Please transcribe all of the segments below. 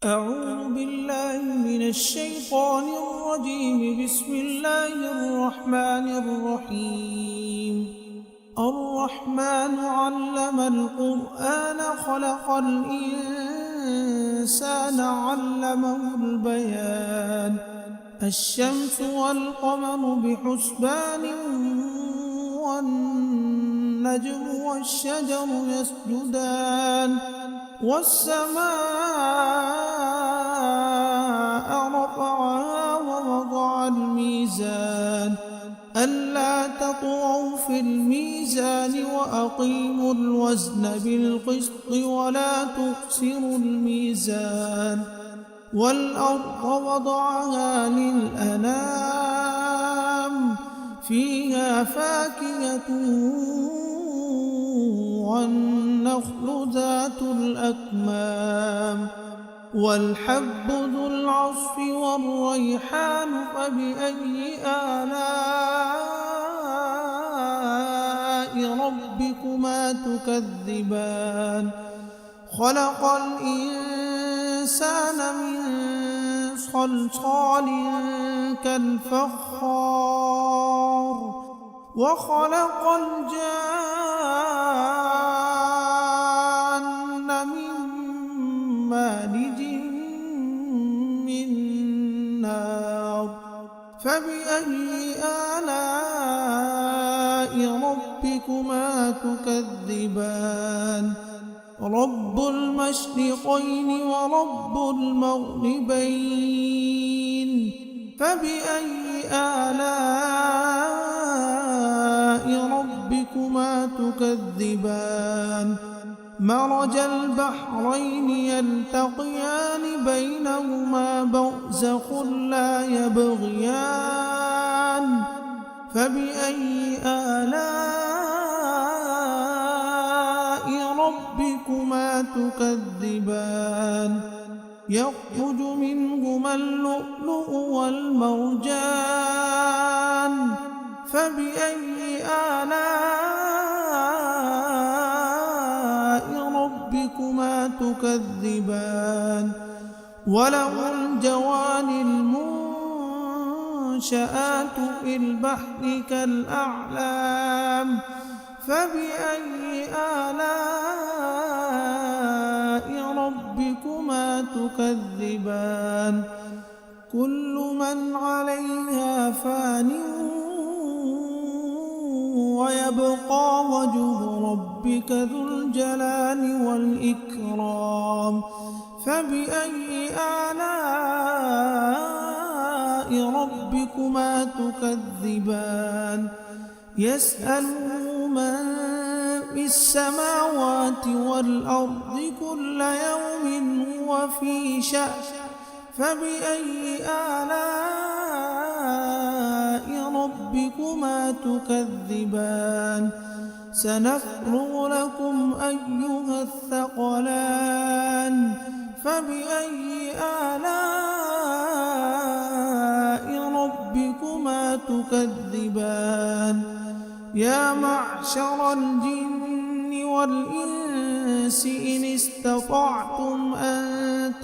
أعوذ بالله من الشيطان الرجيم. بسم الله الرحمن الرحيم. الرحمن علم القرآن خلق الإنسان علمه البيان. الشمس والقمر بحسبان والنجم والشجر يسجدان والسماء رفعها ووضع الميزان ألا تطغوا في الميزان وأقيموا الوزن بالقسط ولا تخسروا الميزان والأرض وضعها للأنام فيها فاكهة والنخل ذات الأكمام والحب ذو العصف والريحان فبأي آلاء ربكما تكذبان. خلق الإنسان من صلصال كالفخار وخلق الجان من مارج من نار فبأي آلاء ربكما تكذبان. رب المشرقين ورب المغربين فبأي آلاء ربكما تكذبان. مرج البحرين يلتقيان بينهما برزخ لا يبغيان فبأي آلاء ربكما تكذبان. يخرج منهما اللؤلؤ والمرجان فبأي آلاء ربكما تكذبان. وله الجوار المنشآت في البحر كالأعلام فبأي آلاء ربكما تكذبان. كل من عليها فان ويبقى وجه ربك ذو الجلال والإكرام فبأي آلاء ربكما تكذبان. يسأله من في السماوات والأرض كل يوم هو في شأن فبأي آلاء ربكما تكذبان. سنفرغ لكم أيها الثقلان فبأي آلاء ربكما تكذبان. يا معشر الجن والإنس إن استطعتم أن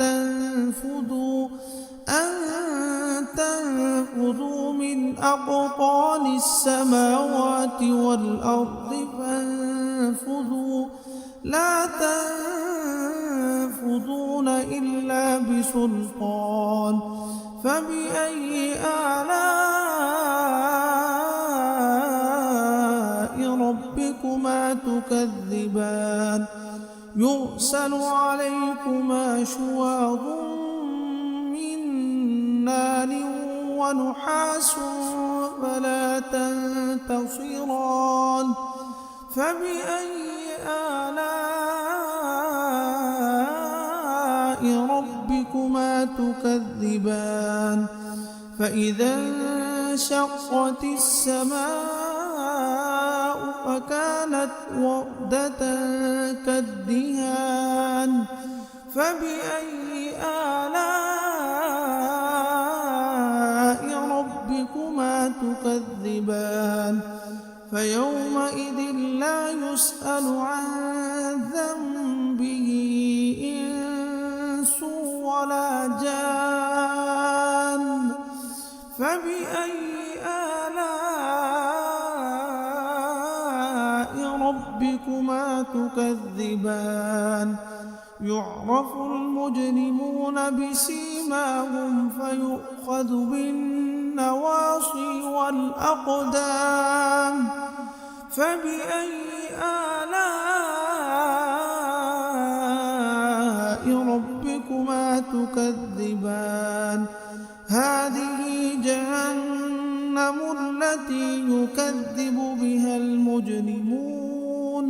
تنفذوا من أقطار السماوات والأرض فانفذوا لا تنفذون إلا بسلطان فبأي آلاء ربكما تكذبان. يرسل عليكما شواظ من نار ونحاس فلا تنتصران فبأي آلاء ربكما تكذبان. فإذا انشقت السماء فكانت وردة كالدهان فبأي آلاء ربكما تكذبان. فيومئذ لا يسأل عن ذنبه إنس ولا فبأي آلاء ربكما تكذبان يعرف المجرمون بسيماهم فيؤخذ بالنواصي والأقدام فبأي آلاء ربكما تكذبان هذه جهنم التي يكذب بها المجرمون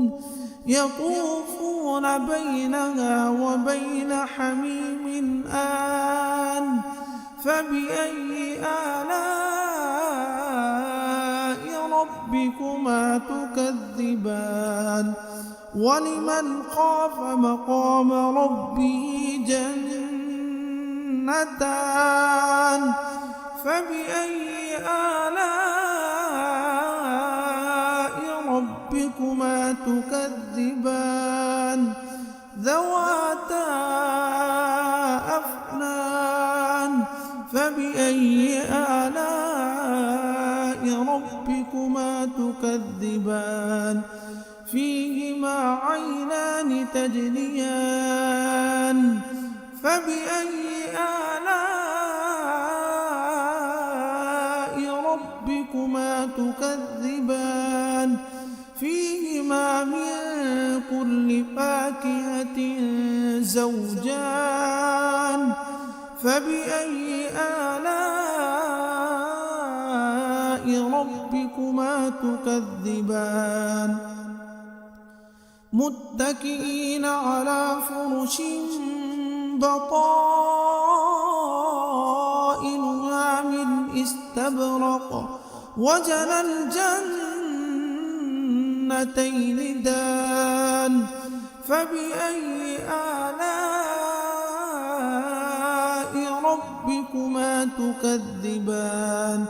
يطوفون بينها وبين حميم آن فبأي آلاء ربكما تكذبان ولمن خاف مقام ربه جنتان فبأي آلاء ربكما تكذبان ذواتا أفنان فبأي آلاء ربكما تكذبان فيهما عينان تجريان فبأي آلاء ربكما تكذبان فيهما من كل فاكهة زوجان فبأي آلاء ربكما تكذبان متكئين على فرش بطائنها من استبرق وجنى الجنتين دان فبأي آلاء ربكما تكذبان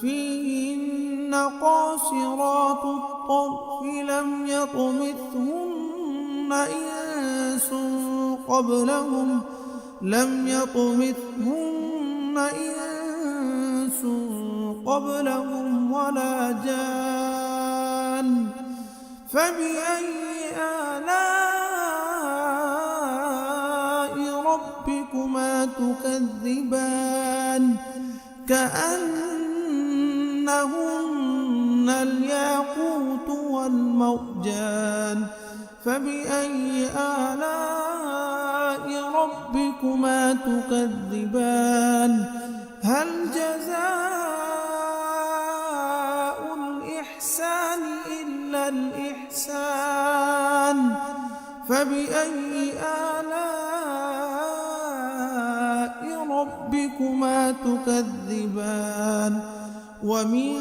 فيهن قاصرات الطرف لم يطمثهن إنس قبلهم ولا جان فبأي آلاء ربكما تكذبان كأنهن الياقوت والمرجان فبأي آلاء ربكما تكذبان هل جزاء الإحسان إلا الإحسان فبأي آلاء ربكما تكذبان ومن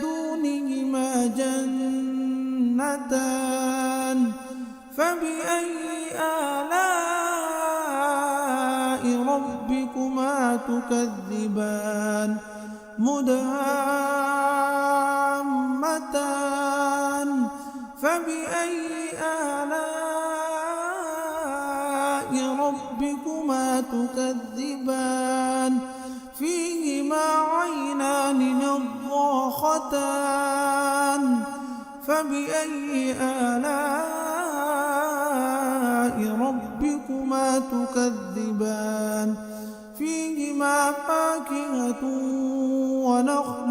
دونهما جنتان فبأي آلاء ربكما تكذبان مدهامتان فبأي آلاء ربكما تكذبان فيهما عينان نضاختان فبأي آلاء ربكما تكذبان فيهما فاكهة ونخل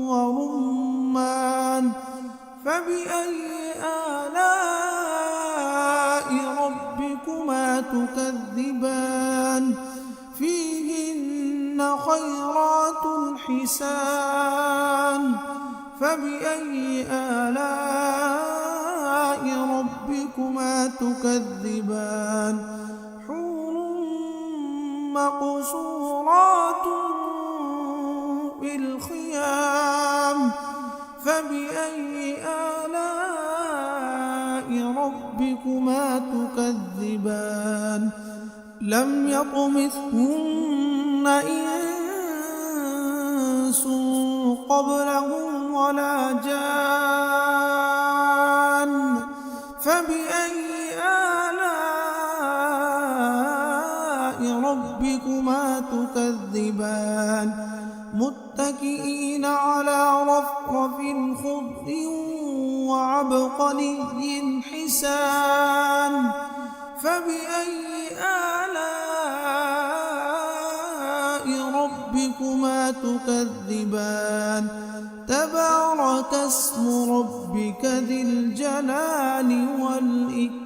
ورمان فبأي آلاء ربكما تكذبان فيهن خيرات حسان فبأي آلاء ربكما تكذبان حور مقصورات في الخيام فبأي آلاء ربكما تكذبان لم يطمثهن إنس قبلهم ولا جان فبأي آلاء ربكما تكذبان متكئين على رفرف خضر وعبقري حسان فبأي آلاء ربكما تكذبان تبارك اسم ربك ذي الجلال والإكرام